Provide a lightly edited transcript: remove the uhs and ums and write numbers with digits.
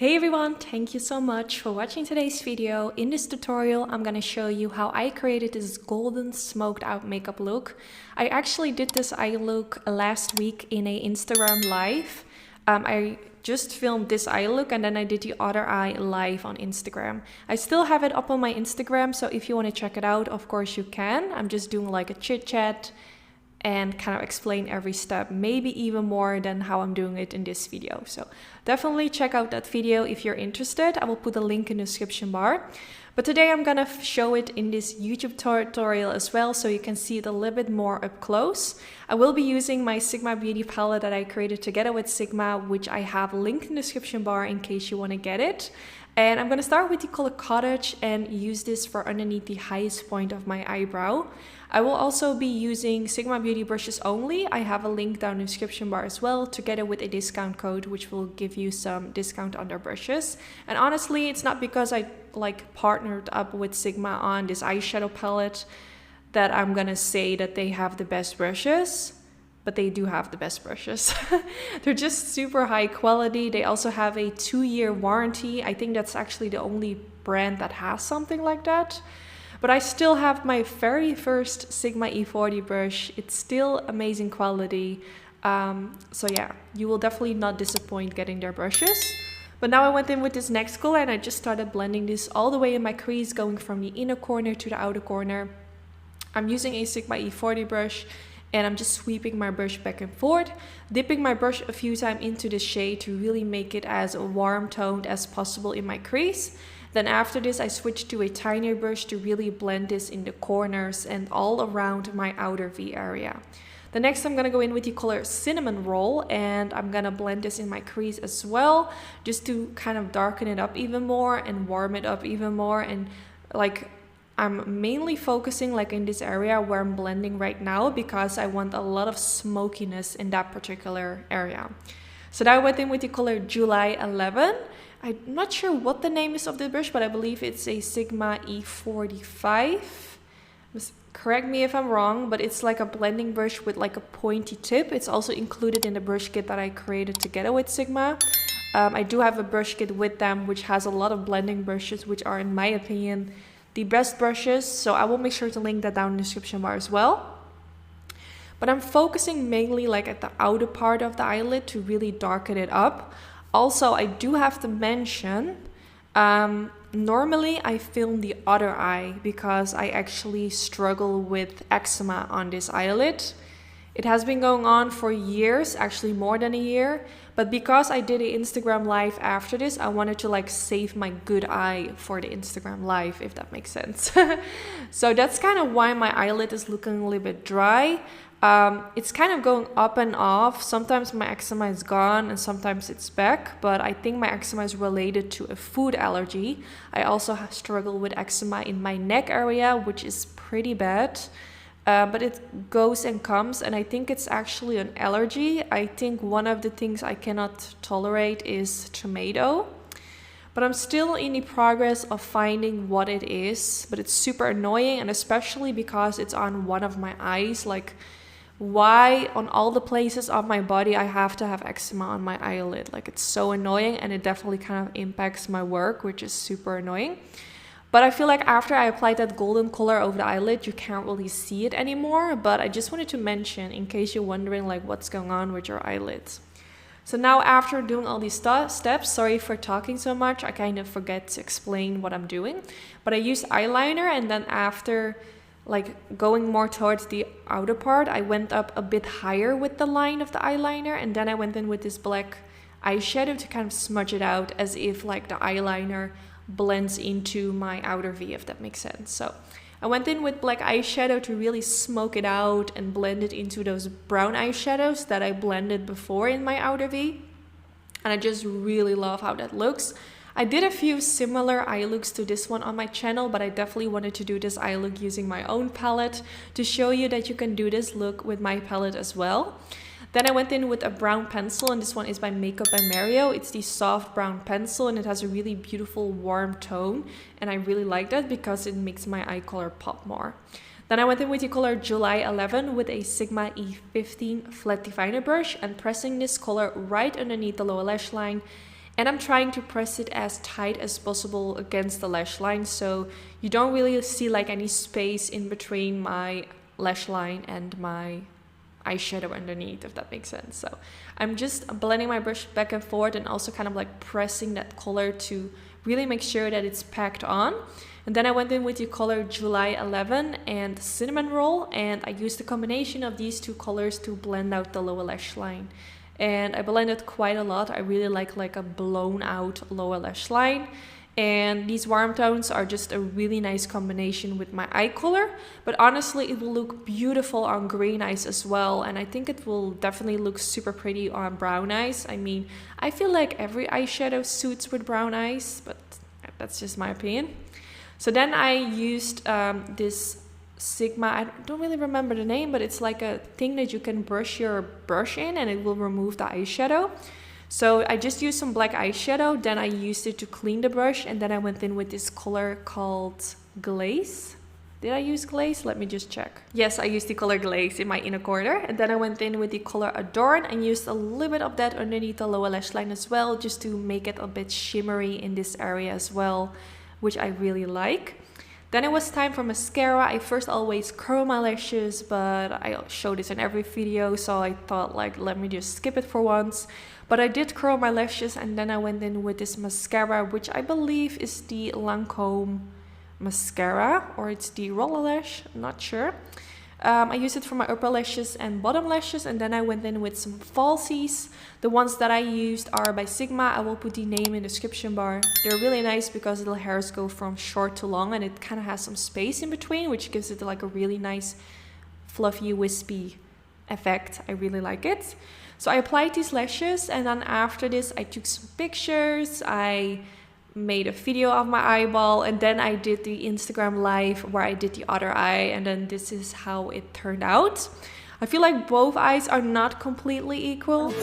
Hey everyone, thank you so much for watching today's video. In this tutorial, I'm gonna show you how I created this golden smoked out makeup look. I actually did this eye look last week in a Instagram live. I just filmed this eye look and then I did the other eye live on Instagram. I still have it up on my Instagram, so if you want to check it out, of course you can. I'm just doing like a chit chat and kind of explain every step, maybe even more than how I'm doing it in this video. So definitely check out that video if you're interested. I will put a link in the description bar. But today I'm gonna show it in this YouTube tutorial as well, so you can see it a little bit more up close. I will be using my Sigma Beauty palette that I created together with Sigma, which I have linked in the description bar in case you want to get it. And I'm gonna start with the color Cottage and use this for underneath the highest point of my eyebrow. I will also be using Sigma Beauty brushes only. I have a link down in the description bar as well, together with a discount code which will give you some discount on their brushes. And honestly, it's not because I partnered up with Sigma on this eyeshadow palette that I'm gonna say that they have the best brushes, but they do have the best brushes. They're just super high quality. They also have a 2-year warranty. I think that's actually the only brand that has something like that. But I still have my very first Sigma E40 brush. It's still amazing quality. So yeah, you will definitely not disappoint getting their brushes. But now I went in with this next color and I just started blending this all the way in my crease, going from the inner corner to the outer corner. I'm using a Sigma E40 brush and I'm just sweeping my brush back and forth, dipping my brush a few times into the shade to really make it as warm toned as possible in my crease. Then after this, I switched to a tinier brush to really blend this in the corners and all around my outer V area. The next, I'm gonna go in with the color Cinnamon Roll and I'm gonna blend this in my crease as well, just to kind of darken it up even more and warm it up even more. And I'm mainly focusing in this area where I'm blending right now because I want a lot of smokiness in that particular area. So now I went in with the color July 11. I'm not sure what the name is of the brush, but I believe it's a Sigma E45. Correct me if I'm wrong, but it's like a blending brush with like a pointy tip. It's also included in the brush kit that I created together with Sigma. I do have a brush kit with them, which has a lot of blending brushes, which are, in my opinion, the best brushes. So I will make sure to link that down in the description bar as well. But I'm focusing mainly at the outer part of the eyelid to really darken it up. Also, I do have to mention, normally I film the other eye because I actually struggle with eczema on this eyelid. It has been going on for years, actually more than a year. But because I did an Instagram live after this, I wanted to save my good eye for the Instagram live, if that makes sense. So that's kind of why my eyelid is looking a little bit dry. It's kind of going up and off. Sometimes my eczema is gone and sometimes it's back, but I think my eczema is related to a food allergy. I also struggle with eczema in my neck area, which is pretty bad. But it goes and comes, and I think it's actually an allergy. I think one of the things I cannot tolerate is tomato. But I'm still in the progress of finding what it is, but it's super annoying, and especially because it's on one of my eyes. Why on all the places of my body I have to have eczema on my eyelid? It's so annoying, and it definitely kind of impacts my work, which is super annoying. But I feel after I applied that golden color over the eyelid, you can't really see it anymore. But I just wanted to mention, in case you're wondering what's going on with your eyelids. So now, after doing all these steps, sorry for talking so much, I kind of forget to explain what I'm doing. But I use eyeliner, and then after going more towards the outer part, I went up a bit higher with the line of the eyeliner, and then I went in with this black eyeshadow to kind of smudge it out as if the eyeliner blends into my outer V, if that makes sense. So I went in with black eyeshadow to really smoke it out and blend it into those brown eyeshadows that I blended before in my outer V. And I just really love how that looks. I did a few similar eye looks to this one on my channel, but I definitely wanted to do this eye look using my own palette to show you that you can do this look with my palette as well. Then I went in with a brown pencil, and this one is by Makeup by Mario. It's the soft brown pencil, and it has a really beautiful warm tone, and I really like that because it makes my eye color pop more. Then I went in with the color July 11 with a Sigma E15 flat definer brush and pressing this color right underneath the lower lash line And I'm trying to press it as tight as possible against the lash line, so you don't really see like any space in between my lash line and my eyeshadow underneath, if that makes sense. So I'm just blending my brush back and forth and also kind of like pressing that color to really make sure that it's packed on. And then I went in with the color July 11 and Cinnamon Roll, and I used a combination of these two colors to blend out the lower lash line. And I blended quite a lot. I really like a blown out lower lash line. And these warm tones are just a really nice combination with my eye color. But honestly, it will look beautiful on green eyes as well. And I think it will definitely look super pretty on brown eyes. I mean, I feel like every eyeshadow suits with brown eyes, but that's just my opinion. So then I used this Sigma, I don't really remember the name, but it's like a thing that you can brush your brush in and it will remove the eyeshadow. So I just used some black eyeshadow, then I used it to clean the brush, and then I went in with this color called Glaze. Did I use Glaze? Let me just check. Yes, I used the color Glaze in my inner corner, and then I went in with the color Adorn and used a little bit of that underneath the lower lash line as well, just to make it a bit shimmery in this area as well, which I really like. Then it was time for mascara. I first always curl my lashes, but I show this in every video, so I thought like, let me just skip it for once. But I did curl my lashes, and then I went in with this mascara, which I believe is the Lancome mascara, or it's the Roller Lash, I'm not sure. I used it for my upper lashes and bottom lashes, and then I went in with some falsies. The ones that I used are by Sigma. I will put the name in the description bar. They're really nice because the hairs go from short to long, and it kind of has some space in between, which gives it like a really nice fluffy, wispy effect. I really like it. So I applied these lashes, and then after this I took some pictures. I made a video of my eyeball, and then I did the Instagram live where I did the other eye, and then this is how it turned out. I feel like both eyes are not completely equal.